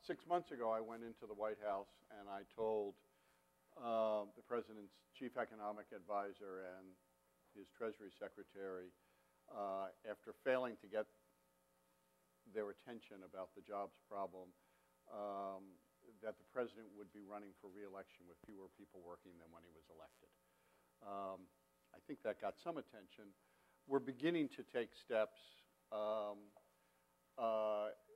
6 months ago, I went into the White House and I told the President's chief economic advisor and his Treasury Secretary, after failing to get their attention about the jobs problem, that the President would be running for re-election with fewer people working than when he was elected. I think that got some attention. We're beginning to take steps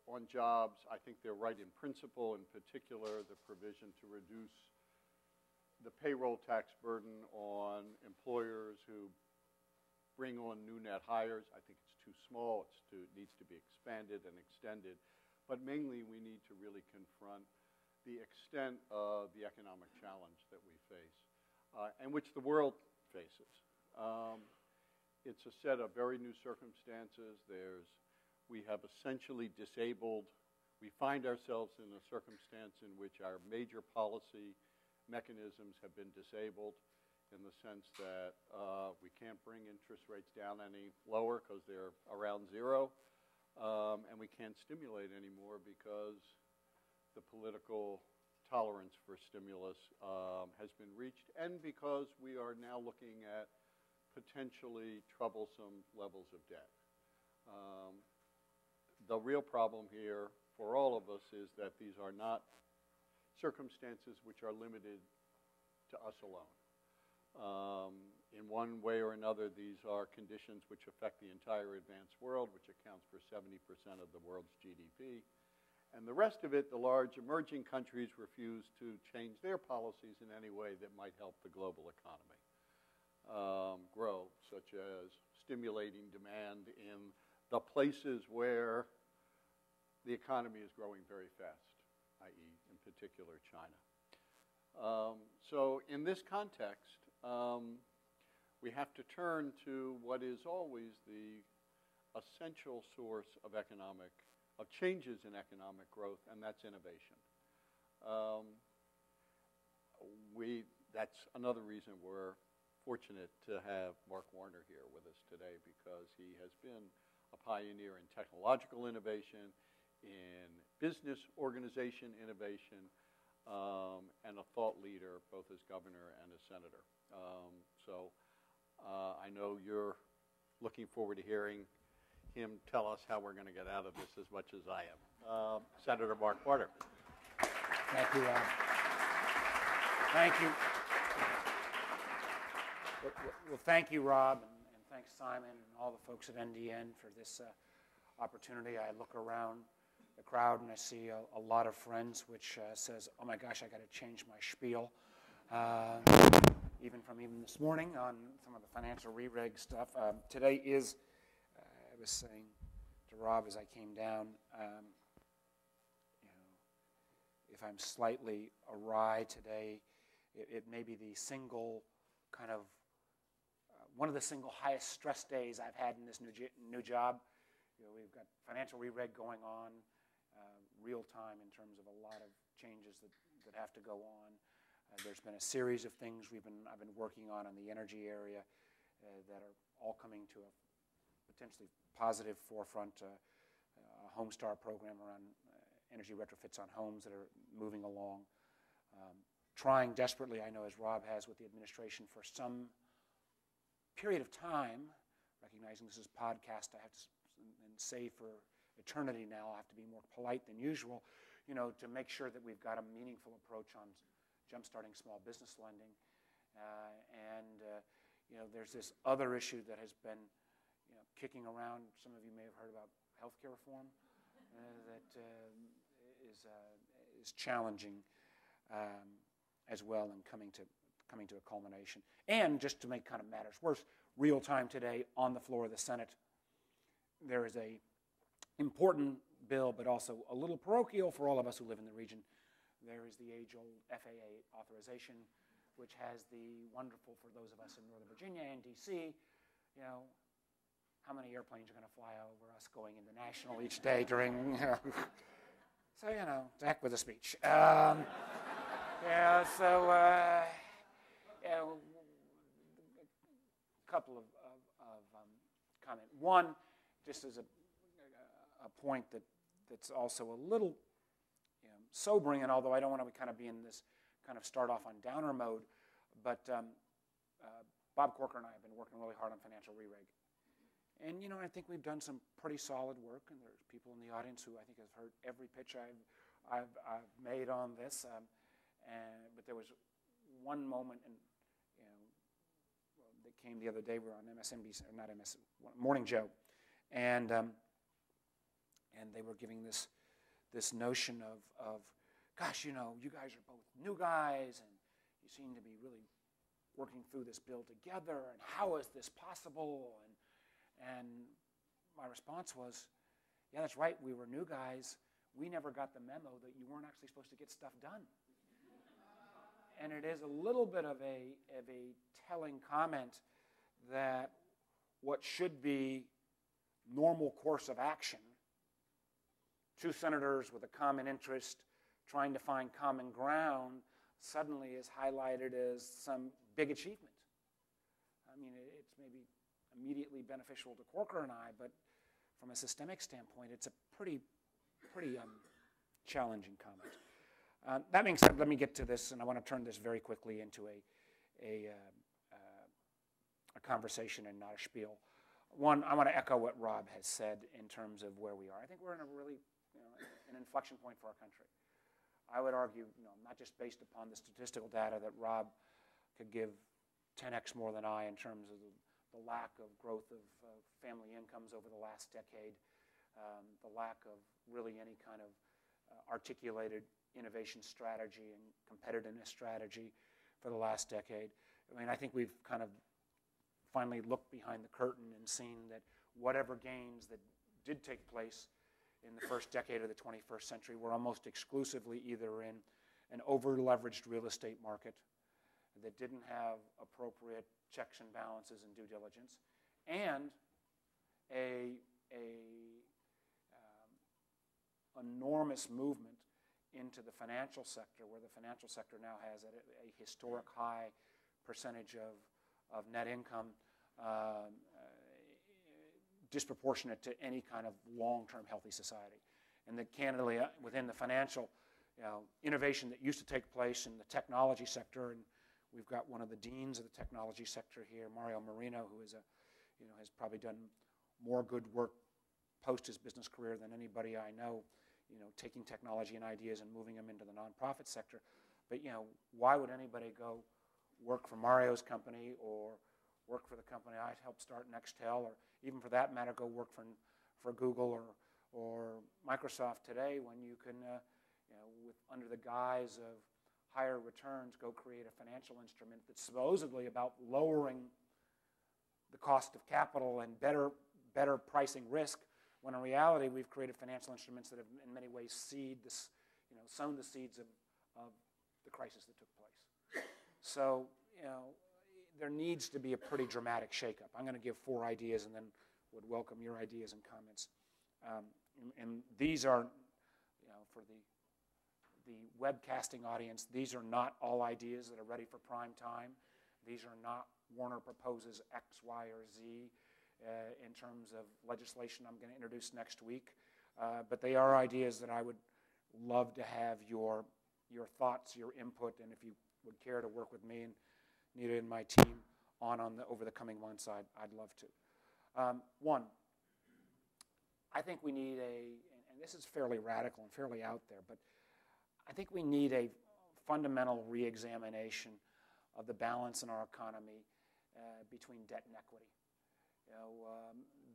on jobs. I think they're right in principle, in particular, the provision to reduce the payroll tax burden on employers who bring on new net hires. I think it's too small. It needs to be expanded and extended. But mainly, we need to really confront the extent of the economic challenge that we face, and which the world faces. It's a set of very new circumstances. We have essentially disabled, we find ourselves in a circumstance in which our major policy mechanisms have been disabled, in the sense that we can't bring interest rates down any lower because they're around zero, and we can't stimulate anymore because the political tolerance for stimulus has been reached, and because we are now looking at potentially troublesome levels of debt. The real problem here for all of us is that these are not circumstances which are limited to us alone. In one way or another, these are conditions which affect the entire advanced world, which accounts for 70% of the world's GDP. And the rest of it, the large emerging countries refuse to change their policies in any way that might help the global economy grow, such as stimulating demand in the places where the economy is growing very fast, i.e., in particular, China. So in this context, we have to turn to what is always the essential source of changes in economic growth, and that's innovation. That's another reason we're fortunate to have Mark Warner here with us today, because he has been a pioneer in technological innovation, in business organization innovation, and a thought leader both as governor and as senator. So I know you're looking forward to hearing him tell us how we're going to get out of this as much as I am. Senator Mark Warner. Thank you, Rob. Thank you. Well, thank you, Rob, and thanks, Simon, and all the folks at NDN for this opportunity. I look around the crowd and I see a lot of friends, which says, oh my gosh, I got to change my spiel. Even this morning on some of the financial re-reg stuff. Today is, I was saying to Rob as I came down, if I'm slightly awry today, it may be the single kind of, one of the single highest stress days I've had in this new job. We've got financial re-reg going on, real time in terms of a lot of changes that have to go on. There's been a series of things I've been working on the energy area that are all coming to a potentially positive forefront. A Home Star program around energy retrofits on homes that are moving along. Trying desperately, I know, as Rob has with the administration for some period of time, recognizing this is podcast, I have to say for eternity now, I have to be more polite than usual, to make sure that we've got a meaningful approach on jump-starting small business lending. There's this other issue that has been kicking around. Some of you may have heard about healthcare reform that is challenging as well and coming to a culmination. And just to make kind of matters worse, real time today on the floor of the Senate, there is a important bill, but also a little parochial for all of us who live in the region. There is the age-old FAA authorization, which has the wonderful, for those of us in Northern Virginia and D.C., how many airplanes are going to fly over us going into National each day during, So, to heck with the speech. A couple of comments. One, just as a point that's also a little sobering, and although I don't want to kind of be in this kind of start off on downer mode, but Bob Corker and I have been working really hard on financial re-reg. And, I think we've done some pretty solid work, and there's people in the audience who I think have heard every pitch I've made on this. But there was one moment, that came the other day. We were on MSNBC, or not MS, Morning Joe, and they were giving this notion of, gosh, you guys are both new guys, and you seem to be really working through this bill together, and how is this possible? And my response was, yeah, that's right, we were new guys. We never got the memo that you weren't actually supposed to get stuff done. And it is a little bit of a telling comment that what should be normal course of action, two senators with a common interest trying to find common ground, suddenly is highlighted as some big achievement. I mean, it's maybe immediately beneficial to Corker and I, but from a systemic standpoint, it's a pretty challenging comment. That being said, let me get to this, and I want to turn this very quickly into a conversation and not a spiel. One, I want to echo what Rob has said in terms of where we are. I think we're in a really, an inflection point for our country. I would argue, not just based upon the statistical data that Rob could give 10x more than I in terms of the lack of growth of family incomes over the last decade, the lack of really any kind of articulated innovation strategy and competitiveness strategy for the last decade. I mean, I think we've kind of finally looked behind the curtain and seen that whatever gains that did take place in the first decade of the 21st century were almost exclusively either in an over-leveraged real estate market that didn't have appropriate checks and balances and due diligence, and a enormous movement into the financial sector, where the financial sector now has a historic high percentage of net income, disproportionate to any kind of long-term healthy society. And that candidly, within the financial innovation that used to take place in the technology sector, and we've got one of the deans of the technology sector here, Mario Marino, who is has probably done more good work post his business career than anybody I know, taking technology and ideas and moving them into the nonprofit sector. But, why would anybody go work for Mario's company or work for the company I helped start, Nextel, or even for that matter, go work for Google or Microsoft today when you can, with under the guise of higher returns, go create a financial instrument that's supposedly about lowering the cost of capital and better pricing risk, when in reality we've created financial instruments that have in many ways sown the seeds of the crisis that took place. So, there needs to be a pretty dramatic shakeup. I'm going to give 4 ideas and then would welcome your ideas and comments. And these are, for the webcasting audience, these are not all ideas that are ready for prime time. These are not Warner proposes X, Y, or Z in terms of legislation I'm going to introduce next week. But they are ideas that I would love to have your thoughts, your input, and if you would care to work with me and Nita and my team over the coming months, I'd love to. One, I think we need and this is fairly radical and fairly out there, but I think we need a fundamental re-examination of the balance in our economy between debt and equity.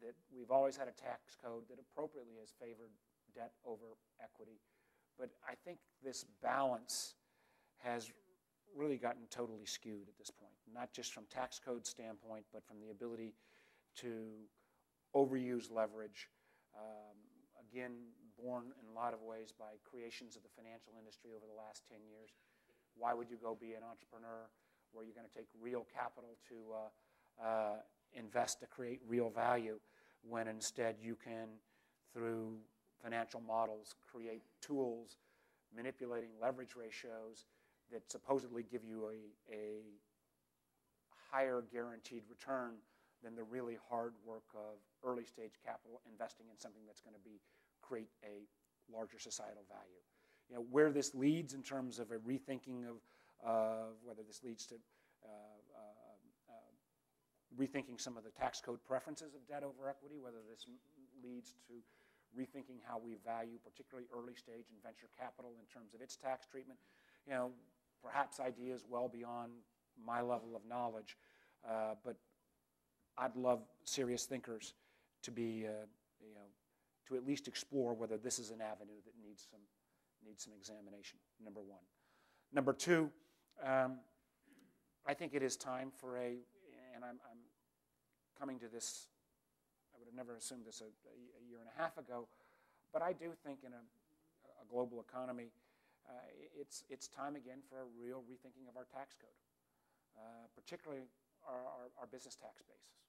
That we've always had a tax code that appropriately has favored debt over equity, but I think this balance has really gotten totally skewed at this point, not just from tax code standpoint, but from the ability to overuse leverage, again, born in a lot of ways by creations of the financial industry over the last 10 years. Why would you go be an entrepreneur where you're going to take real capital to invest to create real value, when instead you can, through financial models, create tools manipulating leverage ratios that supposedly give you a higher guaranteed return than the really hard work of early stage capital investing in something that's going to create a larger societal value. where this leads in terms of a rethinking of whether this leads to rethinking some of the tax code preferences of debt over equity, whether this leads to rethinking how we value particularly early stage and venture capital in terms of its tax treatment. Perhaps ideas well beyond my level of knowledge, but I'd love serious thinkers to be, to at least explore whether this is an avenue that needs some examination, number one. Number two, I think it is time for and I'm coming to this, I would have never assumed this a year and a half ago, but I do think in a global economy, it's time again for a real rethinking of our tax code, particularly our business tax basis.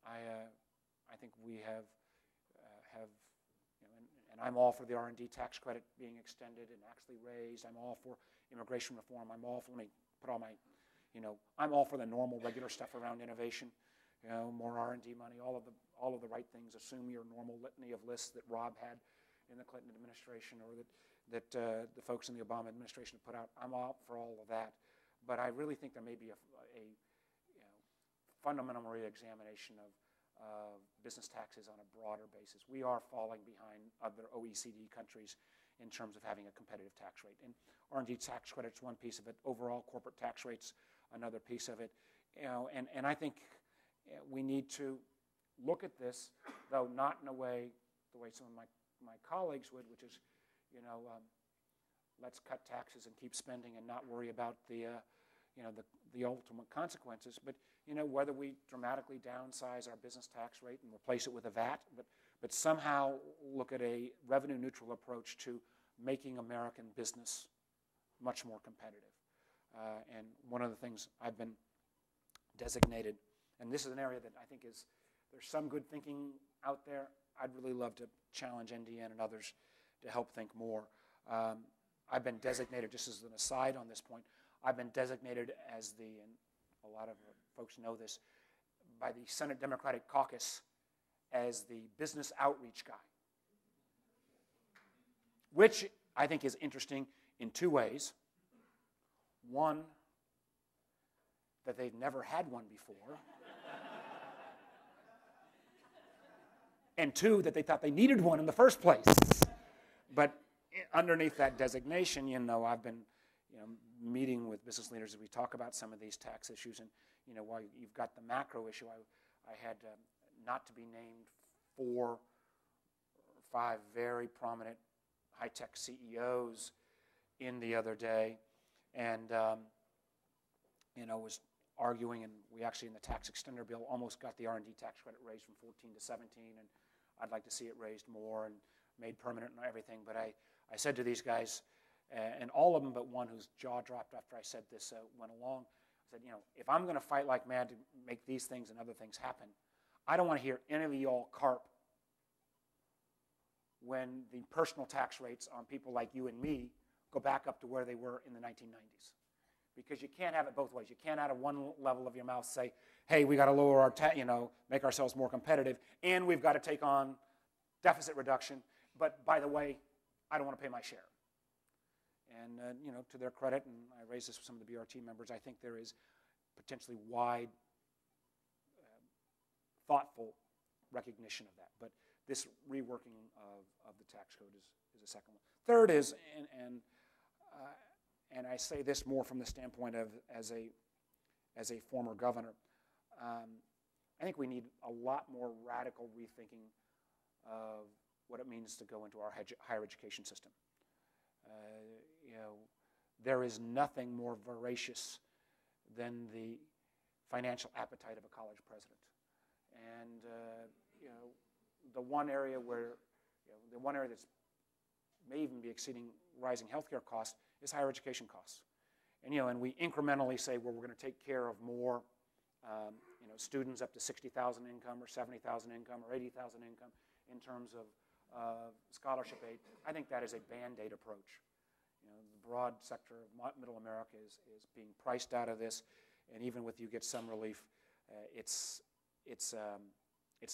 I think we have and I'm all for the R&D tax credit being extended and actually raised. I'm all for immigration reform. I'm all for, let me put all my, I'm all for the normal, regular stuff around innovation, more R&D money, all of the right things. Assume your normal litany of lists that Rob had in the Clinton administration or that the folks in the Obama administration put out. I'm all for all of that. But I really think there may be a fundamental re-examination of business taxes on a broader basis. We are falling behind other OECD countries in terms of having a competitive tax rate. And R&D tax credit's one piece of it. Overall corporate tax rate's another piece of it. And I think we need to look at this, though not in a way, the way some of my colleagues would, which is, let's cut taxes and keep spending and not worry about the ultimate consequences. But whether we dramatically downsize our business tax rate and replace it with a VAT, but somehow look at a revenue-neutral approach to making American business much more competitive. And one of the things I've been designated, and this is an area that I think there's some good thinking out there. I'd really love to challenge NDN and others to help think more. I've been designated, just as an aside on this point, I've been designated as and a lot of folks know this, by the Senate Democratic Caucus as the business outreach guy, which I think is interesting in two ways. One, that they've never had one before. And two, that they thought they needed one in the first place. But underneath that designation, I've been meeting with business leaders as we talk about some of these tax issues. And, while you've got the macro issue, I had, not to be named, 4 or 5 very prominent high-tech CEOs in the other day. And, was arguing, and we actually, in the tax extender bill, almost got the R&D tax credit raised from 14 to 17, and I'd like to see it raised more and made permanent and everything. But I said to these guys, and all of them but one whose jaw dropped after I said this went along, I said, if I'm going to fight like mad to make these things and other things happen, I don't want to hear any of y'all carp when the personal tax rates on people like you and me go back up to where they were in the 1990s. Because you can't have it both ways. You can't out of one level of your mouth say, hey, we got to lower our make ourselves more competitive, and we've got to take on deficit reduction, but by the way, I don't want to pay my share. And, to their credit, and I raised this with some of the BRT members, I think there is potentially wide, thoughtful recognition of that. But this reworking of the tax code is a second one. Third is, and I say this more from the standpoint of as a former governor, I think we need a lot more radical rethinking of what it means to go into our higher education system. There is nothing more voracious than the financial appetite of a college president. And the one area that's may even be exceeding rising healthcare costs is higher education costs. And we incrementally say, well, we're going to take care of more students up to 60,000 income or 70,000 income or 80,000 income in terms of scholarship aid. I think that is a Band-Aid approach. The broad sector of middle America is being priced out of this, and even with you get some relief, it's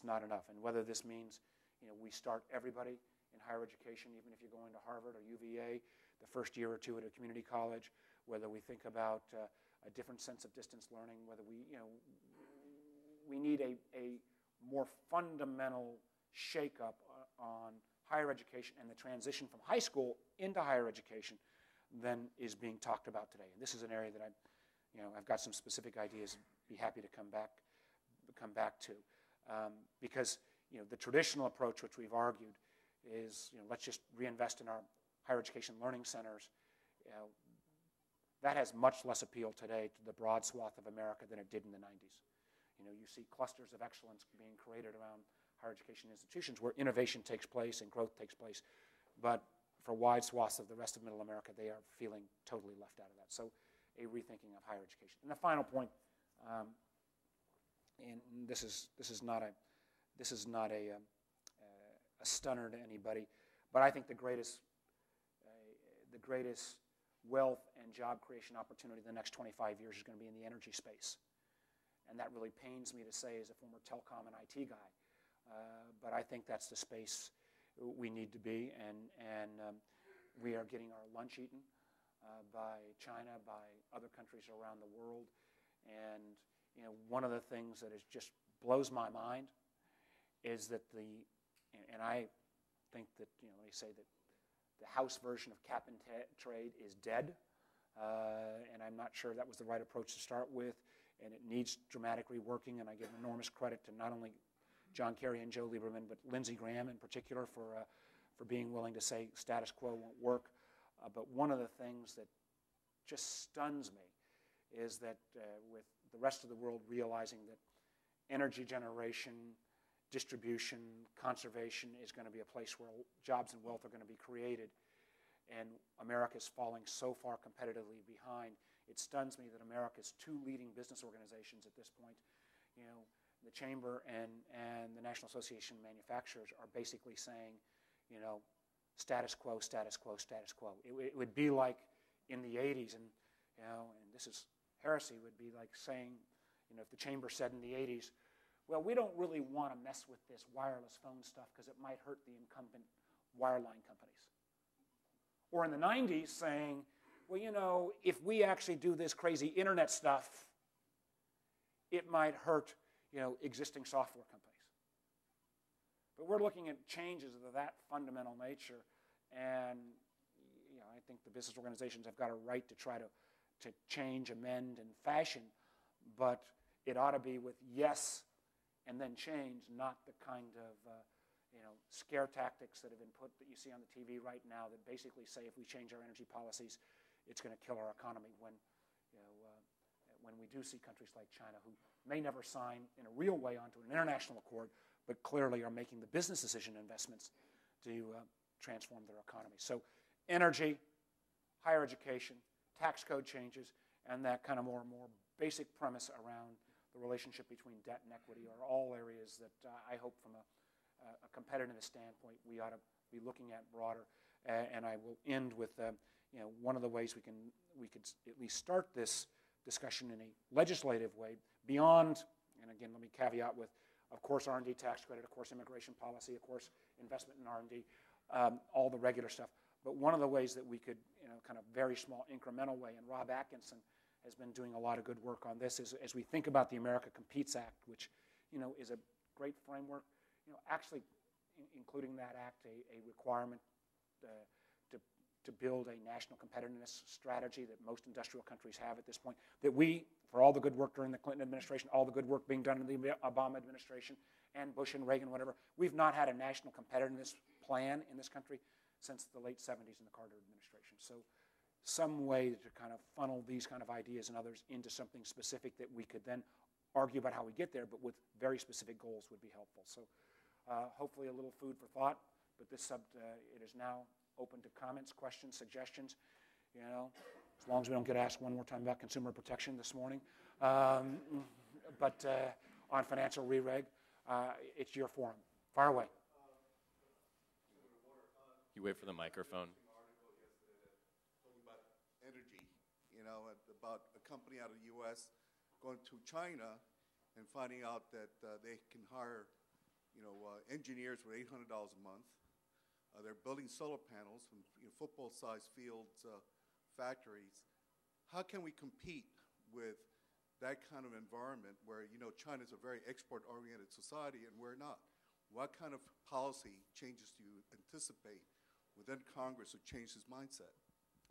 not enough. And whether this means we start everybody in higher education, even if you're going to Harvard or UVA, the first year or two at a community college, whether we think about a different sense of distance learning, whether we need a more fundamental shakeup on higher education and the transition from high school into higher education than is being talked about today. And this is an area that I've got some specific ideas. Be happy to come back to, because the traditional approach, which we've argued, is let's just reinvest in our higher education learning centers. That has much less appeal today to the broad swath of America than it did in the 90s. You see clusters of excellence being created around higher education institutions where innovation takes place and growth takes place. But for wide swaths of the rest of Middle America, they are feeling totally left out of that. So a rethinking of higher education. And the final point, and this is not a stunner to anybody, but I think the greatest wealth and job creation opportunity in the next 25 years is going to be in the energy space. And that really pains me to say as a former telecom and IT guy, but I think that's the space we need to be, and we are getting our lunch eaten by China, by other countries around the world. And one of the things that just blows my mind is that and I think that let me say that the House version of cap and trade is dead, and I'm not sure that was the right approach to start with, and it needs dramatic reworking. And I give enormous credit to not only John Kerry and Joe Lieberman, but Lindsey Graham in particular for being willing to say status quo won't work. But one of the things that just stuns me is that with the rest of the world realizing that energy generation, distribution, conservation is going to be a place where jobs and wealth are going to be created, and America's falling so far competitively behind, it stuns me that America's two leading business organizations at this point, the Chamber and the National Association of Manufacturers, are basically saying, status quo, status quo, status quo. It would be like in the 80s, and this is heresy, would be like saying, if the Chamber said in the 80s, well, we don't really want to mess with this wireless phone stuff because it might hurt the incumbent wireline companies. Or in the 90s saying, well, if we actually do this crazy internet stuff, it might hurt, existing software companies. But we're looking at changes of that fundamental nature, and I think the business organizations have got a right to try to change, amend, and fashion, but it ought to be with yes and then change, not the kind of scare tactics that have been put that you see on the TV right now that basically say if we change our energy policies, it's going to kill our economy. When we do see countries like China who may never sign in a real way onto an international accord, but clearly are making the business decision investments to transform their economy. So energy, higher education, tax code changes, and that kind of more and more basic premise around the relationship between debt and equity are all areas that I hope from a competitiveness standpoint we ought to be looking at broader. And I will end with one of the ways we could at least start this discussion in a legislative way beyond, and again let me caveat with, of course, R&D tax credit, of course, immigration policy, of course, investment in R&D, all the regular stuff. But one of the ways that we could, kind of very small incremental way, and Rob Atkinson has been doing a lot of good work on this, is as we think about the America Competes Act, which, is a great framework, actually including that act a requirement to build a national competitiveness strategy that most industrial countries have at this point, that we, for all the good work during the Clinton administration, all the good work being done in the Obama administration, and Bush and Reagan, whatever, we've not had a national competitiveness plan in this country since the late 70s in the Carter administration. So some way to kind of funnel these kind of ideas and others into something specific that we could then argue about how we get there, but with very specific goals would be helpful. So hopefully a little food for thought, but it is now open to comments, questions, suggestions, as long as we don't get asked one more time about consumer protection this morning. But on financial re-reg, it's your forum. Fire away. You wait for the microphone. Article yesterday talking about energy, about a company out of the U.S. going to China and finding out that they can hire, engineers for $800 a month, They're building solar panels from football-sized fields, factories. How can we compete with that kind of environment where, China's a very export-oriented society and we're not? What kind of policy changes do you anticipate within Congress to change this mindset?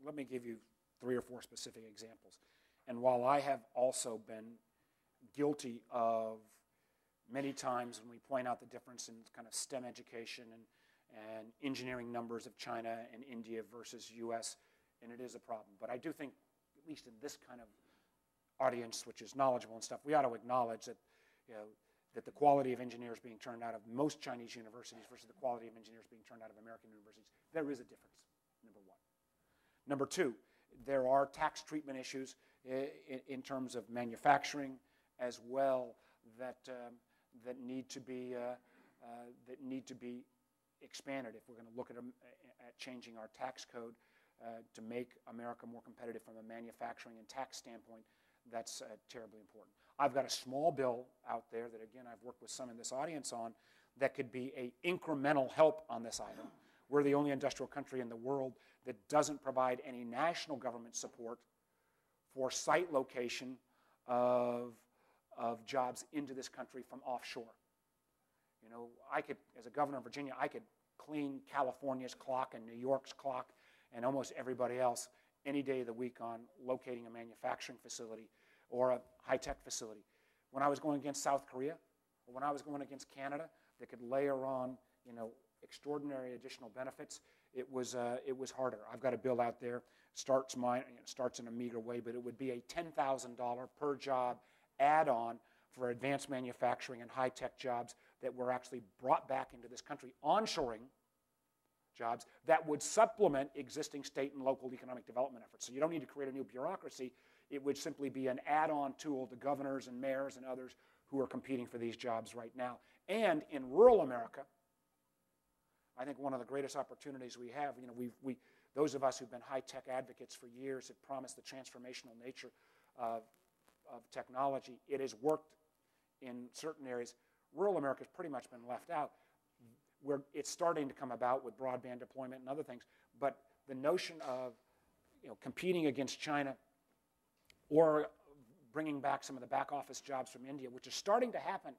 Let me give you 3 or 4 specific examples. And while I have also been guilty of many times when we point out the difference in kind of STEM education and engineering numbers of China and India versus U.S., and it is a problem. But I do think, at least in this kind of audience, which is knowledgeable and stuff, we ought to acknowledge that, that the quality of engineers being turned out of most Chinese universities versus the quality of engineers being turned out of American universities, there is a difference, number 1. Number 2, there are tax treatment issues in terms of manufacturing as well that need to be expanded if we're going to look at changing our tax code to make America more competitive from a manufacturing and tax standpoint. That's terribly important. I've got a small bill out there that, again, I've worked with some in this audience on that could be an incremental help on this item. We're the only industrial country in the world that doesn't provide any national government support for site location of jobs into this country from offshore. I could, as a governor of Virginia, I could clean California's clock and New York's clock and almost everybody else any day of the week on locating a manufacturing facility or a high-tech facility. When I was going against South Korea, or when I was going against Canada, that could layer on, extraordinary additional benefits, it was harder. I've got a bill out there, starts in a meager way, but it would be a $10,000 per job add-on for advanced manufacturing and high-tech jobs that were actually brought back into this country, onshoring jobs that would supplement existing state and local economic development efforts. So you don't need to create a new bureaucracy. It would simply be an add-on tool to governors and mayors and others who are competing for these jobs right now. And in rural America, I think one of the greatest opportunities we have, those of us who've been high-tech advocates for years have promised the transformational nature of technology. It has worked in certain areas. Rural America has pretty much been left out. It's starting to come about with broadband deployment and other things, but the notion of competing against China or bringing back some of the back office jobs from India, which is starting to happen,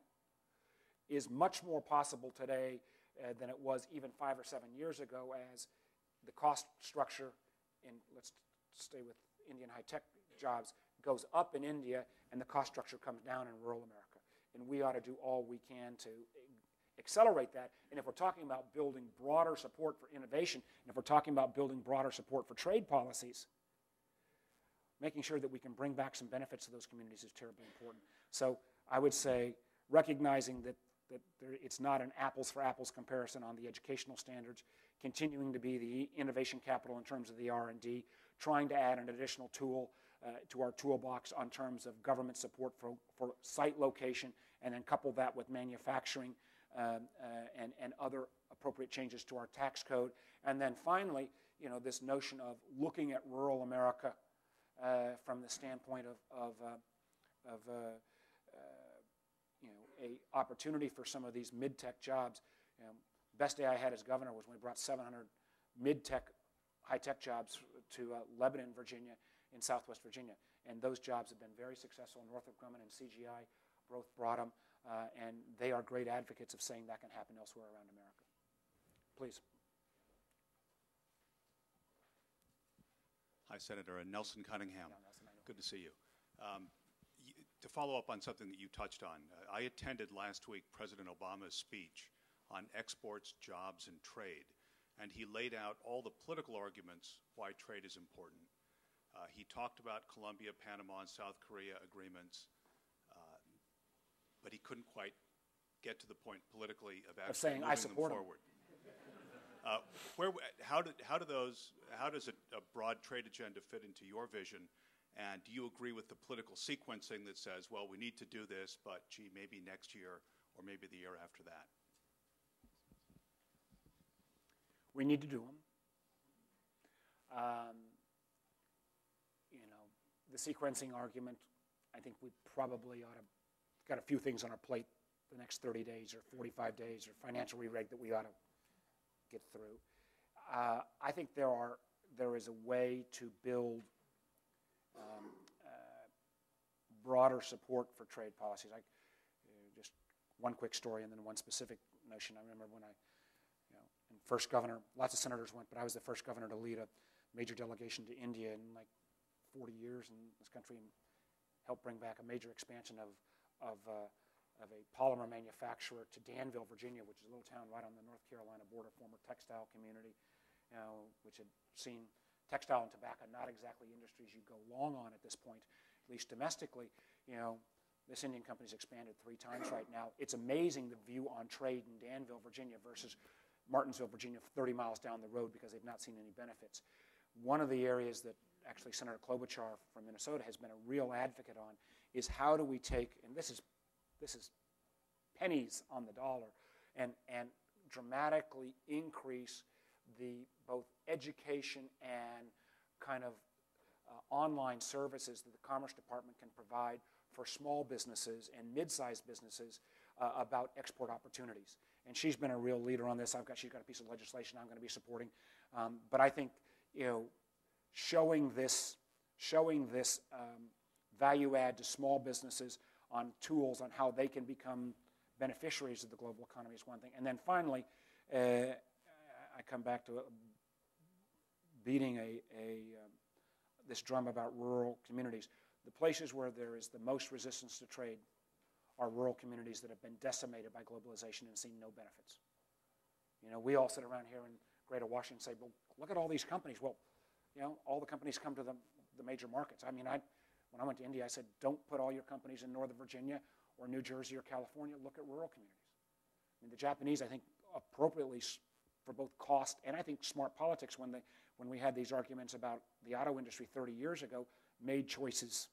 is much more possible today than it was even 5 or 7 years ago, as the cost structure in, let's stay with Indian high-tech jobs, goes up in India and the cost structure comes down in rural America. And we ought to do all we can to accelerate that. And if we're talking about building broader support for innovation, and if we're talking about building broader support for trade policies, making sure that we can bring back some benefits to those communities is terribly important. So I would say recognizing that it's not an apples for apples comparison on the educational standards, continuing to be the innovation capital in terms of the R&D, trying to add an additional tool to our toolbox on terms of government support for site location, and then couple that with manufacturing and other appropriate changes to our tax code. And then finally, this notion of looking at rural America from the standpoint of a opportunity for some of these mid-tech jobs. Best day I had as governor was when we brought 700 mid-tech, high-tech jobs to Lebanon, Virginia, in Southwest Virginia. And those jobs have been very successful. Northrop Grumman and CGI both brought them, and they are great advocates of saying that can happen elsewhere around America. Please. Hi, Senator. Nelson Cunningham. Yeah, Nelson, I know. Good to see you. To follow up on something that you touched on, I attended last week President Obama's speech on exports, jobs, and trade, and he laid out all the political arguments why trade is important. He talked about Colombia, Panama, and South Korea agreements, but he couldn't quite get to the point politically of actually moving them forward. How does a broad trade agenda fit into your vision? And do you agree with the political sequencing that says, well, we need to do this, but gee, maybe next year or maybe the year after that? We need to do them. The sequencing argument, I think we probably ought to got a few things on our plate the next 30 days or 45 days or financial re-reg that we ought to get through. I think there is a way to build broader support for trade policies. Just one quick story and then one specific notion. I remember when and first governor, lots of senators went, but I was the first governor to lead a major delegation to India in like 40 years in this country and helped bring back a major expansion of a polymer manufacturer to Danville, Virginia, which is a little town right on the North Carolina border, former textile community, which had seen textile and tobacco, not exactly industries you go long on at this point, at least domestically. This Indian company's expanded 3 times right now. It's amazing the view on trade in Danville, Virginia versus Martinsville, Virginia, 30 miles down the road because they've not seen any benefits. One of the areas that actually Senator Klobuchar from Minnesota has been a real advocate on is how do we take, and this is pennies on the dollar, and dramatically increase the both education and kind of online services that the Commerce Department can provide for small businesses and mid-sized businesses about export opportunities. And she's been a real leader on this. She's got a piece of legislation I'm going to be supporting. But I think showing this value add to small businesses on tools on how they can become beneficiaries of the global economy is one thing. And then finally, I come back to beating this drum about rural communities. The places where there is the most resistance to trade are rural communities that have been decimated by globalization and seen no benefits. We all sit around here in Greater Washington and say, well, look at all these companies. Well, all the companies come to the major markets. I mean, when I went to India, I said, don't put all your companies in Northern Virginia or New Jersey or California. Look at rural communities. I mean, the Japanese, I think, appropriately for both cost and I think smart politics when we had these arguments about the auto industry 30 years ago, made choices.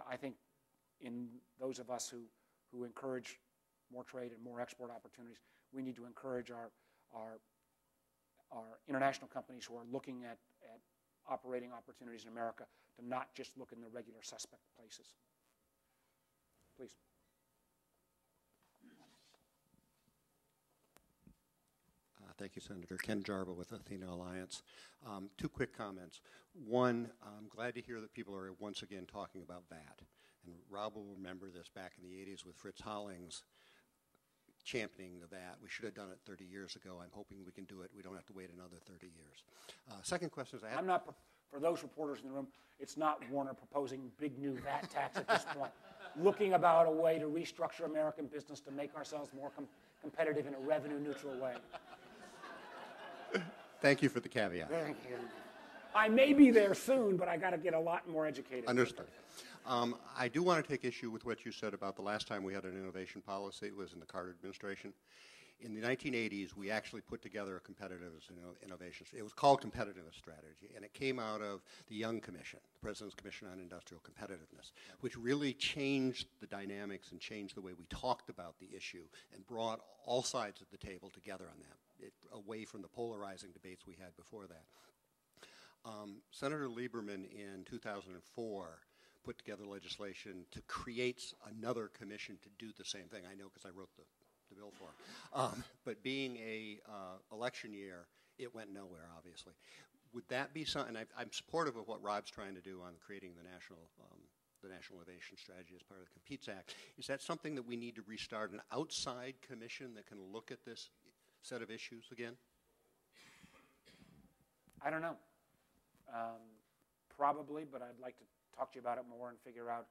I think in those of us who encourage more trade and more export opportunities, we need to encourage our international companies who are looking at operating opportunities in America to not just look in the regular suspect places. Please. Thank you, Senator. Ken Jarba with Athena Alliance. 2 quick comments. One, I'm glad to hear that people are once again talking about VAT. And Rob will remember this back in the 80s with Fritz Hollings championing the VAT. We should have done it 30 years ago. I'm hoping we can do it. We don't have to wait another 30 years. Second question is, I'm not, for those reporters in the room, it's not Warner proposing big new VAT tax at this point. Looking about a way to restructure American business to make ourselves more competitive in a revenue-neutral way. Thank you for the caveat. Thank you. I may be there soon, but I got to get a lot more educated. Understood. I do want to take issue with what you said about the last time we had an innovation policy. It was in the Carter administration. In the 1980s, we actually put together a competitiveness innovation. It was called Competitiveness Strategy, and it came out of the Young Commission, the President's Commission on Industrial Competitiveness, which really changed the dynamics and changed the way we talked about the issue and brought all sides of the table together on that, away from the polarizing debates we had before that. Senator Lieberman in 2004 put together legislation to create another commission to do the same thing. I know because I wrote the bill for him. But being a election year, it went nowhere, obviously. Would that be something, and I'm supportive of what Rob's trying to do on creating the National Innovation Strategy as part of the Competes Act. Is that something that we need to restart, an outside commission that can look at this set of issues again? I don't know. Probably, but I'd like to talk to you about it more and figure out,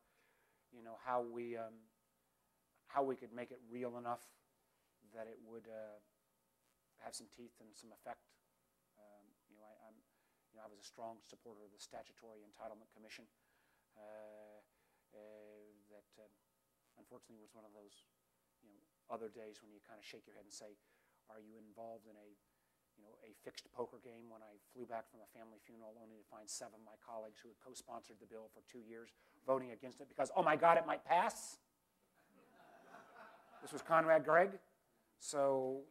how we could make it real enough that it would have some teeth and some effect. I was a strong supporter of the Statutory Entitlement Commission. That unfortunately was one of those other days when you kind of shake your head and say, "Are you involved in a fixed poker game?" When I flew back from a family funeral only to find 7 of my colleagues who had co-sponsored the bill for 2 years voting against it because, oh my God, it might pass. This was Conrad Gregg. So,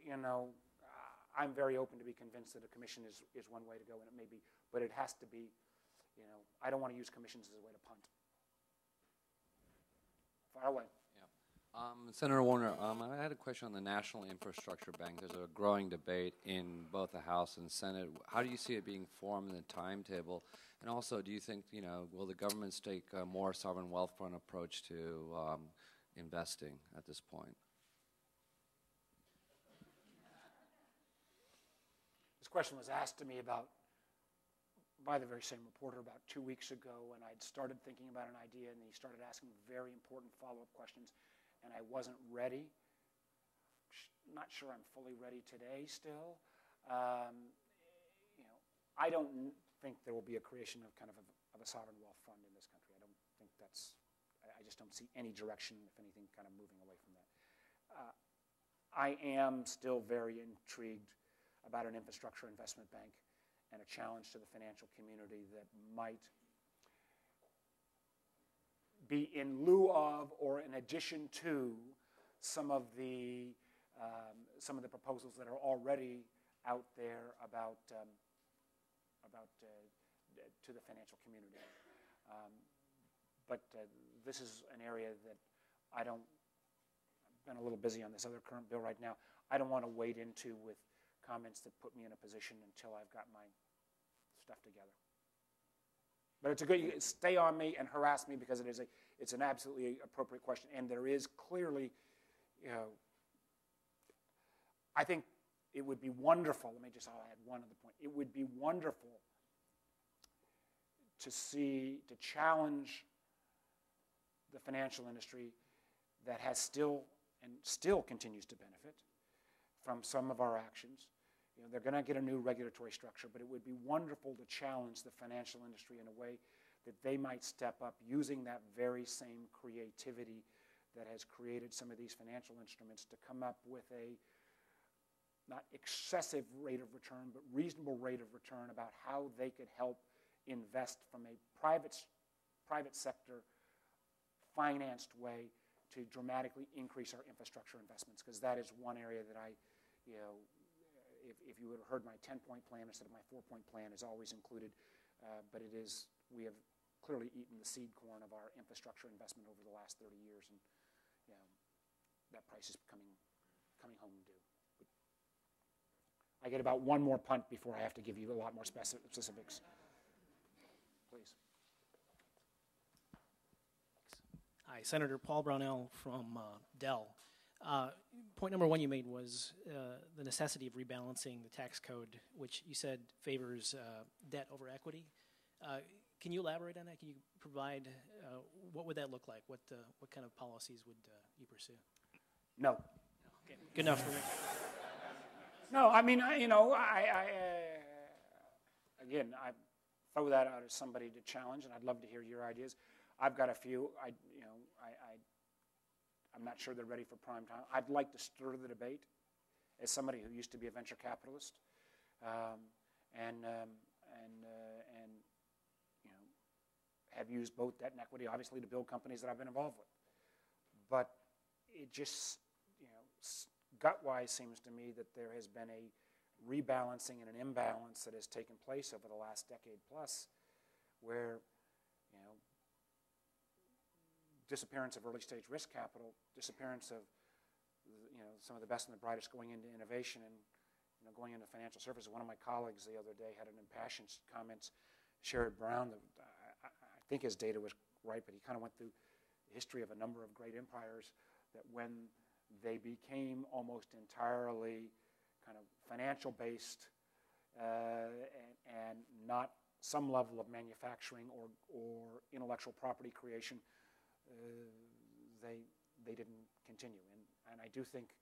I'm very open to be convinced that a commission is one way to go, and it may be, but it has to be, I don't want to use commissions as a way to punt. Fire away. Yeah. Senator Warner, I had a question on the National Infrastructure Bank. There's a growing debate in both the House and Senate. How do you see it being formed in the timetable? And also, do you think, will the governments take a more sovereign wealth fund approach to investing at this point? This question was asked to me by the very same reporter about 2 weeks ago, and I'd started thinking about an idea, and he started asking very important follow-up questions, and I wasn't ready. Not sure I'm fully ready today still. I don't think there will be a creation of of a sovereign wealth fund in this country. I don't think I just don't see any direction, if anything, kind of moving away from that. I am still very intrigued about an infrastructure investment bank and a challenge to the financial community that might be in lieu of or in addition to some of the proposals that are already out there about to the financial community. But this is an area that I've been a little busy on this other current bill right now. I don't want to wade into with comments that put me in a position until I've got my stuff together. But it's a good, stay on me and harass me because it's an absolutely appropriate question. And there is clearly, I think it would be wonderful, I'll add one other point. It would be wonderful to challenge the financial industry that has still continues to benefit from some of our actions. They're going to get a new regulatory structure, but it would be wonderful to challenge the financial industry in a way that they might step up using that very same creativity that has created some of these financial instruments to come up with a not excessive rate of return, but reasonable rate of return about how they could help invest from a private sector financed way to dramatically increase our infrastructure investments, because that is one area that if you would have heard my 10-point plan instead of my 4-point plan is always included, but we have clearly eaten the seed corn of our infrastructure investment over the last 30 years, and that price is coming home due. I get about one more punt before I have to give you a lot more specifics. Please. Hi, Senator Paul Brownell from Dell. Point number one you made was the necessity of rebalancing the tax code, which you said favors debt over equity. Can you elaborate on that? Can you provide, what would that look like? What kind of policies would you pursue? No. Okay, good enough for me. No, again, I throw that out as somebody to challenge, and I'd love to hear your ideas. I've got a few. I'm not sure they're ready for prime time. I'd like to stir the debate as somebody who used to be a venture capitalist, and have used both debt and equity, obviously, to build companies that I've been involved with. But it just, gut-wise seems to me that there has been a rebalancing and an imbalance that has taken place over the last decade plus, where disappearance of early-stage risk capital, disappearance of some of the best and the brightest going into innovation and going into financial services. One of my colleagues the other day had an impassioned comments. Sherrod Brown, I think his data was right, but he kind of went through the history of a number of great empires that when they became almost entirely kind of financial-based and not some level of manufacturing or intellectual property creation, they didn't continue. And I do think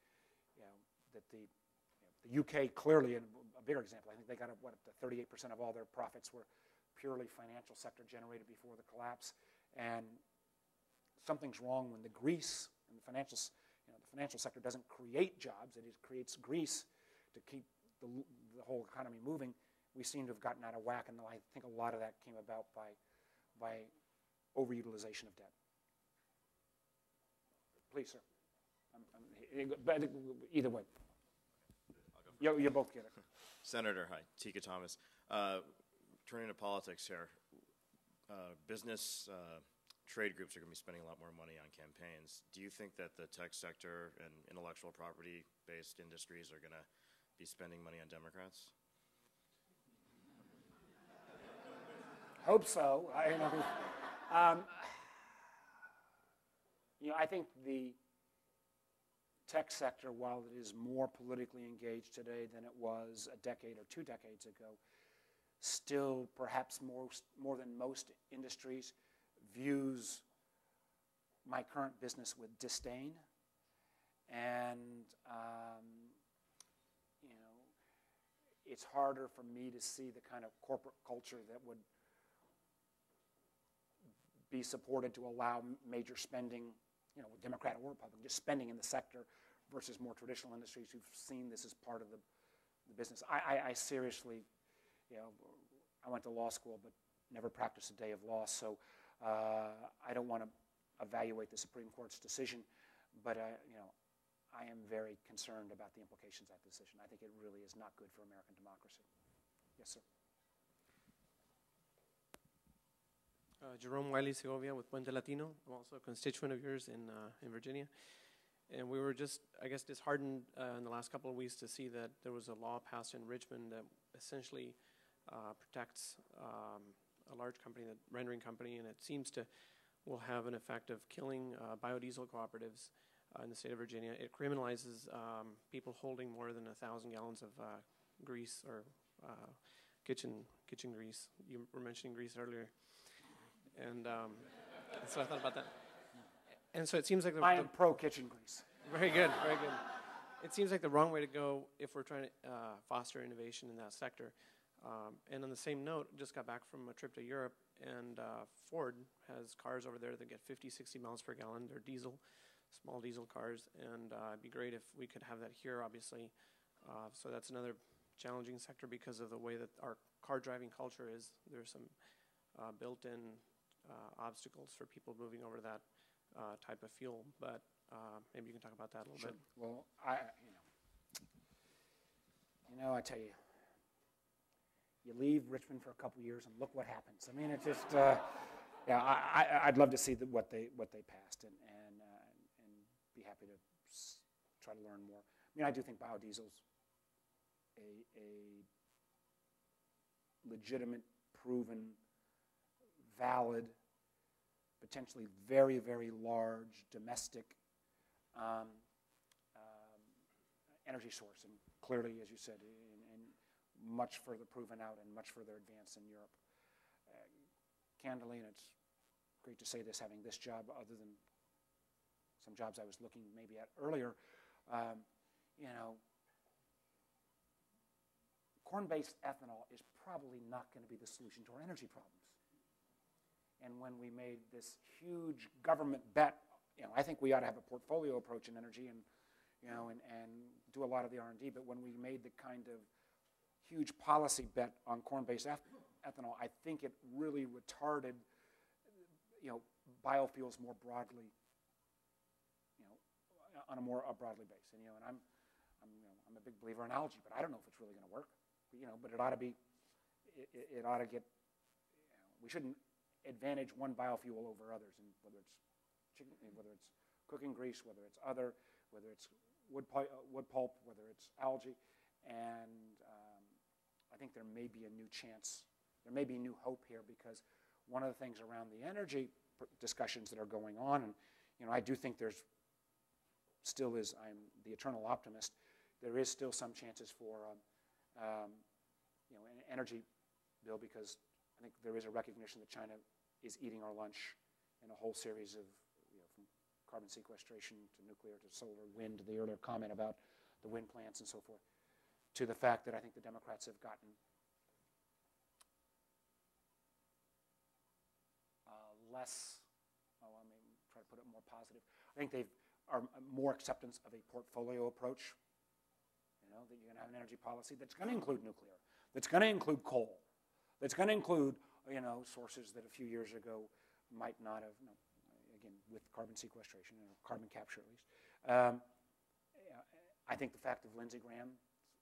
that the UK clearly, in a bigger example, I think they got up to 38% of all their profits were purely financial sector generated before the collapse. And something's wrong when the grease in the financial sector doesn't create jobs, it creates grease to keep the whole economy moving. We seem to have gotten out of whack, and I think a lot of that came about by overutilization of debt. Please, sir. Either way. You both get it. Senator, hi. Tika Thomas. Turning to politics here. Business trade groups are going to be spending a lot more money on campaigns. Do you think that the tech sector and intellectual property-based industries are going to be spending money on Democrats? Hope so. I think the tech sector, while it is more politically engaged today than it was a decade or 2 decades ago, still perhaps more than most industries views my current business with disdain. And, it's harder for me to see the kind of corporate culture that would be supported to allow major spending, Democrat or Republican, just spending in the sector versus more traditional industries who've seen this as part of the business. I seriously, I went to law school but never practiced a day of law, so I don't want to evaluate the Supreme Court's decision, but I am very concerned about the implications of that decision. I think it really is not good for American democracy. Yes, sir. Jerome Wiley Segovia with Puente Latino. I'm also a constituent of yours in Virginia. And we were just, I guess, disheartened in the last couple of weeks to see that there was a law passed in Richmond that essentially protects a large company, the rendering company, and it seems to will have an effect of killing biodiesel cooperatives in the state of Virginia. It criminalizes people holding more than 1,000 gallons of grease or kitchen grease. You were mentioning grease earlier. And so I thought about that. And so it seems like I am pro-kitchen grease. Very good, very good. It seems like the wrong way to go if we're trying to foster innovation in that sector. And on the same note, just got back from a trip to Europe, and Ford has cars over there that get 50, 60 miles per gallon. They're diesel, small diesel cars, and it'd be great if we could have that here, obviously. So that's another challenging sector because of the way that our car driving culture is. There's some built-in obstacles for people moving over that type of fuel, but maybe you can talk about that a little bit. Well, I tell you, you leave Richmond for a couple years and look what happens. I mean, it's just, I'd love to see what they passed and be happy to try to learn more. I mean, I do think biodiesel's a legitimate, proven, valid, potentially very, very large domestic energy source, and clearly, as you said, and much further proven out and much further advanced in Europe. Candidly, and it's great to say this, having this job, other than some jobs I was looking maybe at earlier, corn-based ethanol is probably not going to be the solution to our energy problems. And when we made this huge government bet, I think we ought to have a portfolio approach in energy and do a lot of the R&D. But when we made the kind of huge policy bet on corn-based ethanol, I think it really retarded, biofuels more broadly, on a more broadly base. And I'm a big believer in algae, but I don't know if it's really going to work. But it ought to be. It ought to get. We shouldn't advantage one biofuel over others, and whether it's chicken, whether it's cooking grease, whether it's whether it's wood pulp, whether it's algae, and I think there may be a new chance. There may be new hope here because one of the things around the energy discussions that are going on, and I do think there's still is. I'm the eternal optimist. There is still some chances for an energy bill because I think there is a recognition that China is eating our lunch in a whole series of, from carbon sequestration to nuclear to solar, wind, to the earlier comment about the wind plants and so forth, to the fact that I think the Democrats have gotten less, let me try to put it more positive. I think they've are more acceptance of a portfolio approach, that you're going to have an energy policy that's going to include nuclear, that's going to include coal, that's going to include, sources that a few years ago might not have, again, with carbon sequestration, carbon capture at least. I think the fact of Lindsey Graham's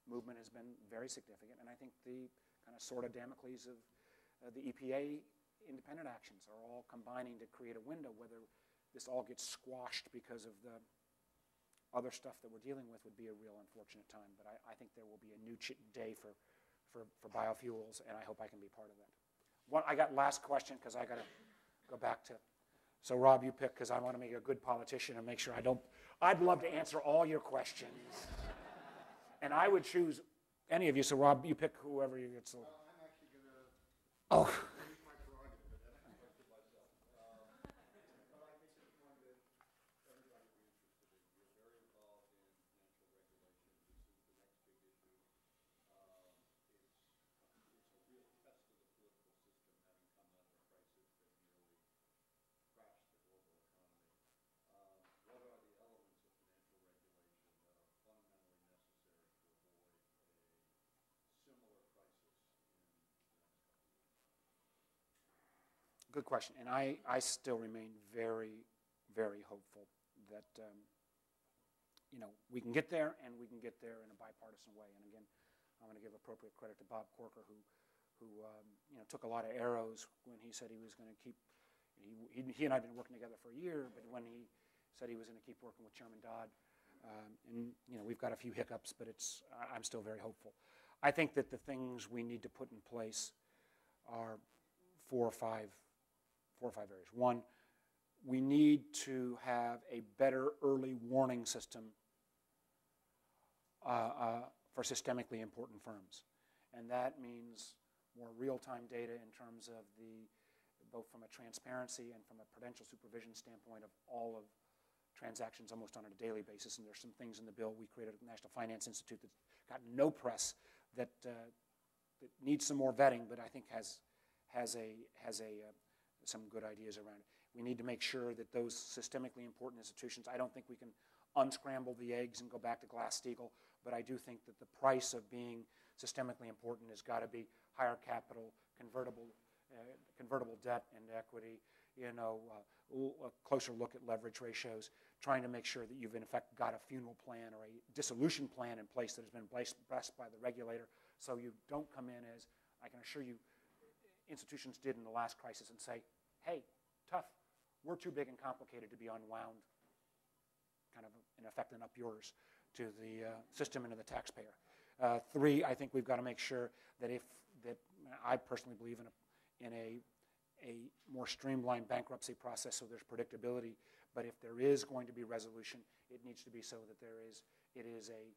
movement has been very significant, and I think the kind of sword of Damocles of the EPA independent actions are all combining to create a window. Whether this all gets squashed because of the other stuff that we're dealing with would be a real unfortunate time. But I think there will be a new day for biofuels, and I hope I can be part of that. I got last question because I got to go back to. So Rob, you pick because I want to make a good politician and make sure I don't. I'd love to answer all your questions, and I would choose any of you. So Rob, you pick whoever you get. So. I'm actually going to. Oh. Use my prerogative, but then I question myself. But I think it's one that everybody will be interested in. You're very involved in financial regulation. This is the next big issue. It's a real test of the political system, having come out of a crisis that nearly crashed the global economy. What are the elements of financial regulation that are fundamentally necessary to avoid a similar crisis in the next couple of years? Good question. And I still remain very, very hopeful that, we can get there, and we can get there in a bipartisan way. And again, I'm going to give appropriate credit to Bob Corker, who took a lot of arrows when he said he was going to keep. He and I have been working together for a year, but when he said he was going to keep working with Chairman Dodd, and we've got a few hiccups, but I'm still very hopeful. I think that the things we need to put in place are four or five areas. One, we need to have a better early warning system for systemically important firms. And that means more real-time data in terms of both from a transparency and from a prudential supervision standpoint of all of transactions almost on a daily basis. And there's some things in the bill. We created a National Finance Institute that's got no press that needs some more vetting, but I think has some good ideas around it. We need to make sure that those systemically important institutions, I don't think we can unscramble the eggs and go back to Glass-Steagall, but I do think that the price of being systemically important has got to be higher capital, convertible debt and equity, a closer look at leverage ratios, trying to make sure that you've in effect got a funeral plan or a dissolution plan in place that has been blessed by the regulator, so you don't come in as, I can assure you, institutions did in the last crisis and say, hey, tough, we're too big and complicated to be unwound, kind of in effect and up yours to the system and to the taxpayer. Three, I think we've got to make sure that I personally believe in a more streamlined bankruptcy process so there's predictability, but if there is going to be resolution, it needs to be so that it is a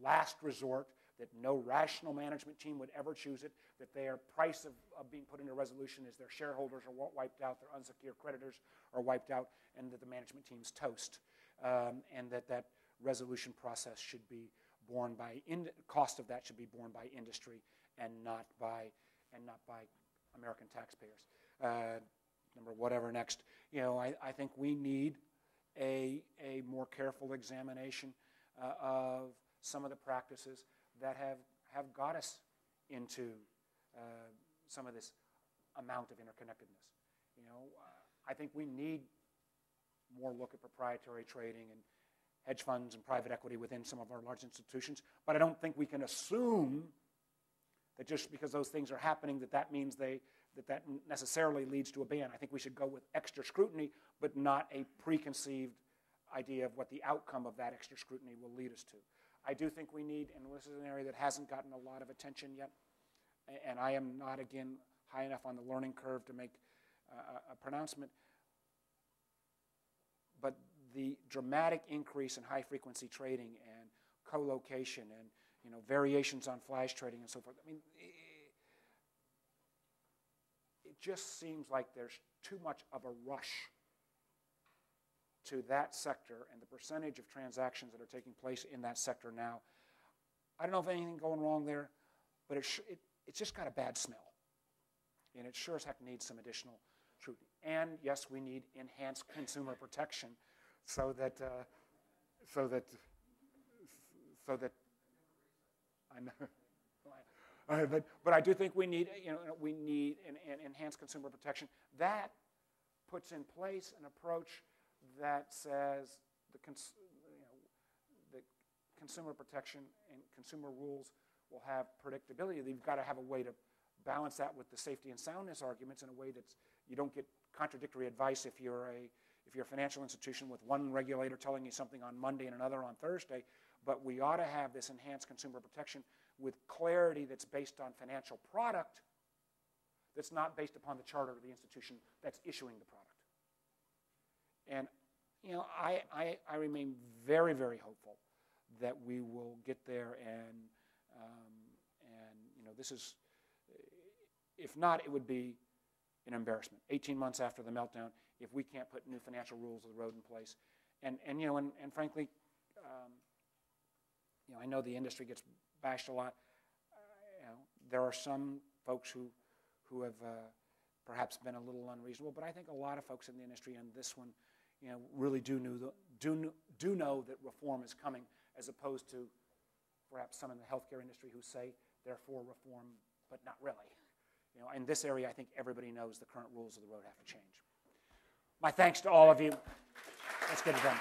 last resort, that no rational management team would ever choose it, that their price of being put into resolution is their shareholders are wiped out, their unsecured creditors are wiped out, and that the management team's toast. And that resolution process should be borne by, cost of that should be borne by industry and not by American taxpayers. Number whatever next, I think we need a more careful examination of some of the practices that have got us into some of this amount of interconnectedness. I think we need more look at proprietary trading and hedge funds and private equity within some of our large institutions, but I don't think we can assume that just because those things are happening that means that necessarily leads to a ban. I think we should go with extra scrutiny, but not a preconceived idea of what the outcome of that extra scrutiny will lead us to. I do think we need, and this is an area that hasn't gotten a lot of attention yet, and I am not, again, high enough on the learning curve to make a pronouncement, but the dramatic increase in high-frequency trading and co-location and variations on flash trading and so forth. I mean, it just seems like there's too much of a rush to that sector and the percentage of transactions that are taking place in that sector now. I don't know if anything going wrong there, but it's just got a bad smell, and it sure as heck needs some additional scrutiny. And yes, we need enhanced consumer protection so that I know. But I do think we need an enhanced consumer protection that puts in place an approach that says the consumer protection and consumer rules will have predictability. You've got to have a way to balance that with the safety and soundness arguments in a way that you don't get contradictory advice if you're a financial institution with one regulator telling you something on Monday and another on Thursday. But we ought to have this enhanced consumer protection with clarity that's based on financial product, that's not based upon the charter of the institution that's issuing the product. And I remain very, very hopeful that we will get there, and this is, if not, it would be an embarrassment. 18 months after the meltdown, if we can't put new financial rules of the road in place, and frankly, I know the industry gets bashed a lot. There are some folks who have perhaps been a little unreasonable, but I think a lot of folks in the industry on this one, really do know that reform is coming, as opposed to perhaps some in the healthcare industry who say they're for reform, but not really. In this area, I think everybody knows the current rules of the road have to change. My thanks to all of you. Let's get it done.